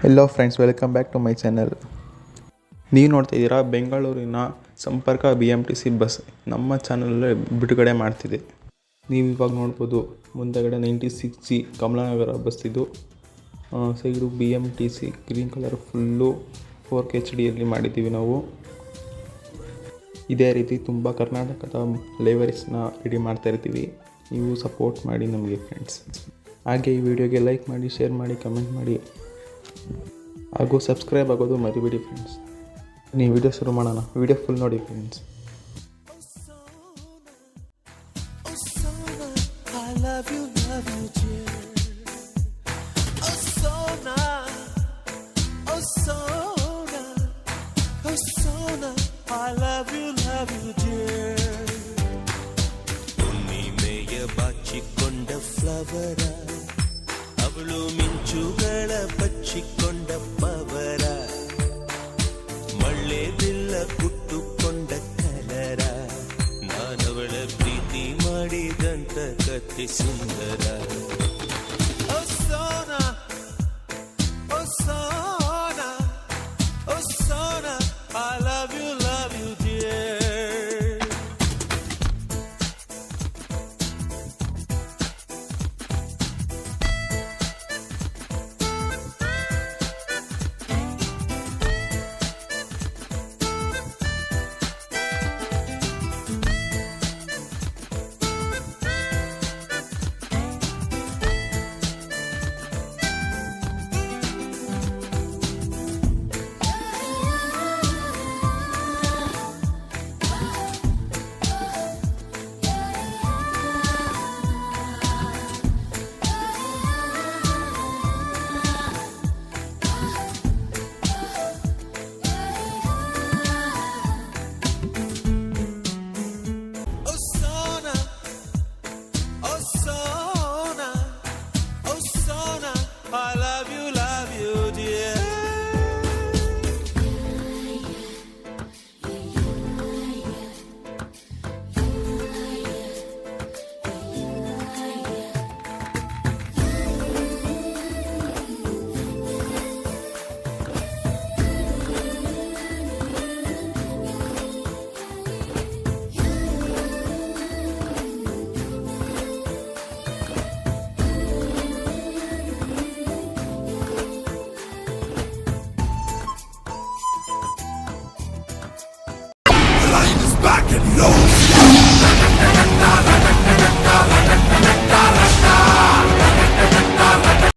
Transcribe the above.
Hello friends, welcome back to my channel. ನೀವು ನೋಡ್ತಾ ಇದ್ದೀರಾ ಬೆಂಗಳೂರಿನ ಸಂಪರ್ಕ BMTC ಬಸ್ ನಮ್ಮ ಚಾನಲಲ್ಲಿ ಬಿಡುಗಡೆ ಮಾಡ್ತಿದೆ. ನೀವು ಇವಾಗ ನೋಡ್ಬೋದು ಮುಂದೆಗಡೆ 96G ಕಮಲಾನಗರ ಬಸ್ ಇದು. Side BMTC green colour full 4K HDಯಲ್ಲಿ ಮಾಡಿದ್ದೀವಿ ನಾವು. ಇದೇ ರೀತಿ ತುಂಬ ಕರ್ನಾಟಕದ ಲೈವರೀಸ್ನ ರೆಡಿ ಮಾಡ್ತಾ ಇರ್ತೀವಿ. ನೀವು ಸಪೋರ್ಟ್ ಮಾಡಿ ನಮಗೆ ಫ್ರೆಂಡ್ಸ್. ಹಾಗೆ ಈ ವಿಡಿಯೋಗೆ ಲೈಕ್ ಮಾಡಿ, ಶೇರ್ ಮಾಡಿ, ಕಮೆಂಟ್ ಮಾಡಿ ಹಾಗೂ ಸಬ್ಸ್ಕ್ರೈಬ್ ಆಗೋದು ಮರಿಬೇಡಿ ಫ್ರೆಂಡ್ಸ್. ನೀವು ವಿಡಿಯೋ ಶುರು ಮಾಡೋಣ. ವಿಡಿಯೋ ಫುಲ್ ನೋಡಿ ಫ್ರೆಂಡ್ಸ್. ಬಾಚಿಕೊಂಡ ಫ್ಲವರ ಅವಳು ಮಿಂಚುಗಳ ಬಚ್ಚಿಕೊಂಡ ಪವರ ಮಳ್ಳೆ ಬಿಲ್ಲ ಕುಟ್ಟುಕೊಂಡ ಕಲರ ನಾನವಳ ಪ್ರೀತಿ ಮಾಡಿದಂತ ಕಥೆ ಸುಂದರ.